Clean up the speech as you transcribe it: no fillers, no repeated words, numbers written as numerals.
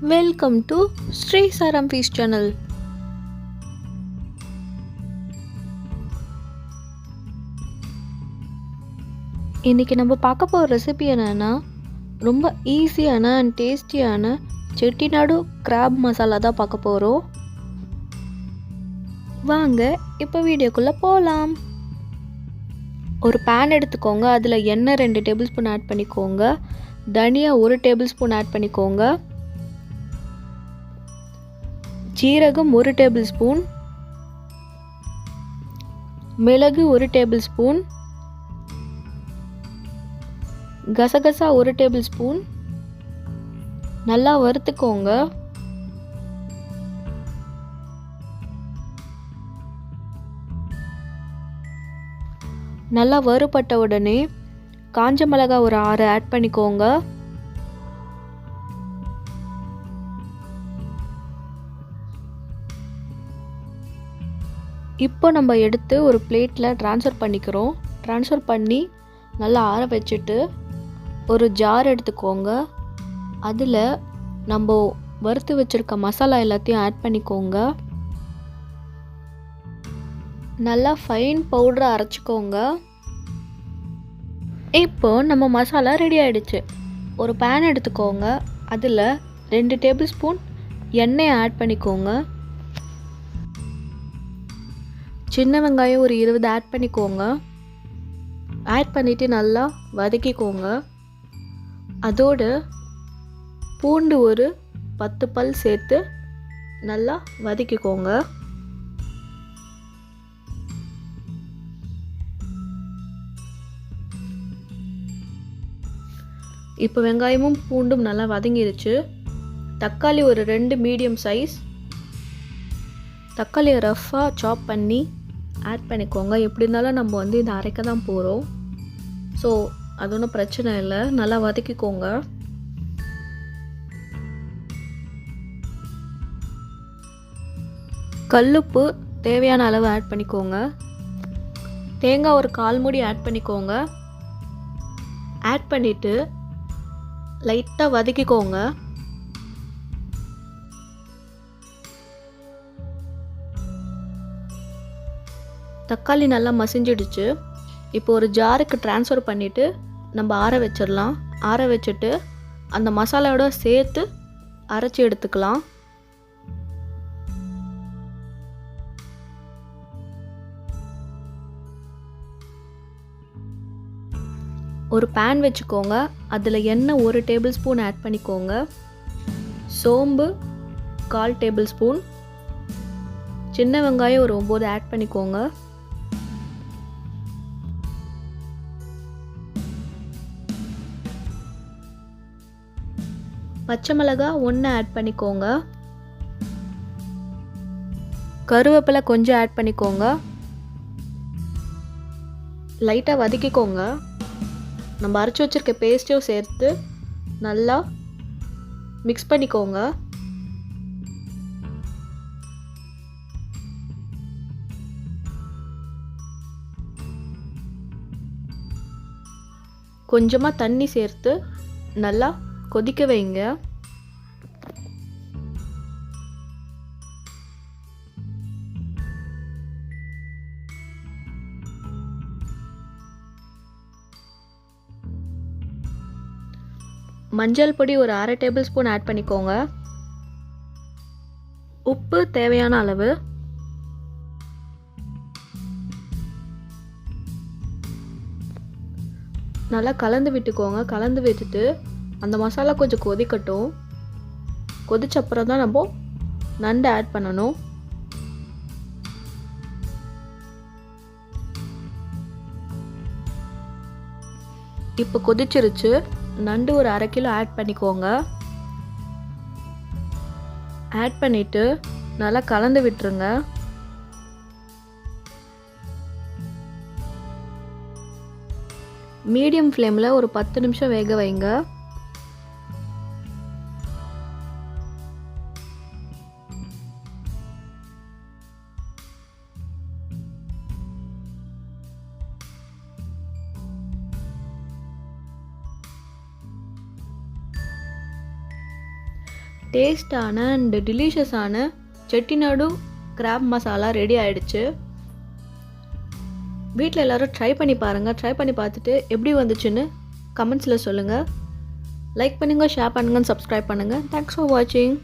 Welcome to Sri சாரம் fees channel. இன்றைக்கி நம்ம பார்க்க போகிற ரெசிபி என்னென்னா ரொம்ப ஈஸியான அண்ட் டேஸ்டியான செட்டிநாடு கிராப் மசாலா தான் பார்க்க போகிறோம். வாங்க இப்போ வீடியோக்குள்ளே போகலாம். ஒரு பேன் எடுத்துக்கோங்க. அதில் எண்ணெய் 2 டேபிள் ஸ்பூன் ஆட் பண்ணிக்கோங்க. தனியா 1 டேபிள் ஸ்பூன் ஆட் பண்ணிக்கோங்க. ஜீரகம் 1 டேபிள் ஸ்பூன், மிளகு 1 டேபிள் ஸ்பூன், கசகசா 1 டேபிள் ஸ்பூன் நல்லா வறுத்துக்கோங்க. நல்லா வறுபட்ட உடனே காஞ்ச மிளகாய் ஒரு 6 ஆட் பண்ணிக்கோங்க. இப்போ நம்ம எடுத்து ஒரு பிளேட்டில் ட்ரான்ஸ்ஃபர் பண்ணிக்கிறோம். ட்ரான்ஸ்ஃபர் பண்ணி நல்லா ஆற வச்சுட்டு ஒரு ஜார் எடுத்துக்கோங்க. அதில் நம்ம வறுத்து வச்சுருக்க மசாலா எல்லாத்தையும் ஆட் பண்ணிக்கோங்க. நல்லா ஃபைன் பவுடரை அரைச்சிக்கோங்க. இப்போ நம்ம மசாலா ரெடி ஆகிடுச்சு. ஒரு பேன் எடுத்துக்கோங்க. அதில் 2 டேபிள் ஸ்பூன் எண்ணெயை ஆட் பண்ணிக்கோங்க. சின்ன வெங்காயம் ஒரு 20 ஆட் பண்ணிக்கோங்க. ஆட் பண்ணிவிட்டு நல்லா வதக்கிக்கோங்க. அதோடு பூண்டு ஒரு 10 பல் சேர்த்து நல்லா வதக்கிக்கோங்க. இப்போ வெங்காயமும் பூண்டும் நல்லா வதங்கிருச்சு. தக்காளி ஒரு 2 மீடியம் சைஸ் தக்காளியை ரஃப்பாக சாப் பண்ணி ஆட் பண்ணிக்கோங்க. எப்படி இருந்தாலும் நம்ம இதை அரைக்க தான் போகிறோம். ஸோ அது ஒன்றும் பிரச்சனை இல்லை. நல்லா வதக்கிக்கோங்க. கல்லுப்பு தேவையான அளவு ஆட் பண்ணிக்கோங்க. தேங்காய் ஒரு 1/4 மூடி ஆட் பண்ணிக்கோங்க. ஆட் பண்ணிவிட்டு லைட்டாக வதக்கிக்கோங்க. தக்காளி நல்லா மசிஞ்சிடுச்சு. இப்போ ஒரு ஜாருக்கு ட்ரான்ஸ்ஃபர் பண்ணிவிட்டு நம்ம ஆற வச்சிடலாம். ஆற வச்சுட்டு அந்த மசாலாவோட சேர்த்து அரைச்சி எடுத்துக்கலாம். ஒரு பேன் வச்சுக்கோங்க. அதில் எண்ணெய் 1 டேபிள் ஸ்பூன் ஆட் பண்ணிக்கோங்க. சோம்பு 1/4 டேபிள் ஸ்பூன், சின்ன வெங்காயம் ஒரு 9 ஆட் பண்ணிக்கோங்க. பச்சை மிளகாய் 1 ஆட் பண்ணிக்கோங்க. கருவேப்பிலை கொஞ்சம் ஆட் பண்ணிக்கோங்க. லைட்டாக வதக்கிக்கோங்க. நம்ம அரைச்சி வச்சுருக்க பேஸ்ட்டையும் சேர்த்து நல்லா மிக்ஸ் பண்ணிக்கோங்க. கொஞ்சமாக தண்ணி சேர்த்து நல்லா கொதிக்க வைங்க. மஞ்சள் பொடி ஒரு 1/2 டேபிள் ஸ்பூன் ஆட் பண்ணிக்கோங்க. உப்பு தேவையான அளவு. நல்லா கலந்து விட்டுக்கோங்க. கலந்து விட்டுட்டு அந்த மசாலா கொஞ்சம் கொதிக்கட்டும். கொதிச்சப்புறம் தான் நம்ம நண்டு ஆட் பண்ணணும். இப்போ கொதிச்சிருச்சு. நண்டு ஒரு 1/2 கிலோ ஆட் பண்ணிக்கோங்க. ஆட் பண்ணிவிட்டு நல்லா கலந்து விட்டுருங்க. மீடியம் ஃப்ளேமில் ஒரு 10 நிமிஷம் வேக வைங்க. டேஸ்டான அண்ட் டெலிஷியஸான செட்டிநாடு கிராப் மசாலா ரெடி ஆகிடுச்சு. வீட்டில் எல்லோரும் ட்ரை பண்ணி பாருங்கள். ட்ரை பண்ணி பார்த்துட்டு எப்படி வந்துச்சுன்னு கமெண்ட்ஸில் சொல்லுங்கள். லைக் பண்ணுங்கள், ஷேர் பண்ணுங்கள், சப்ஸ்கிரைப் பண்ணுங்கள். தேங்க்ஸ் ஃபார் வாட்சிங்.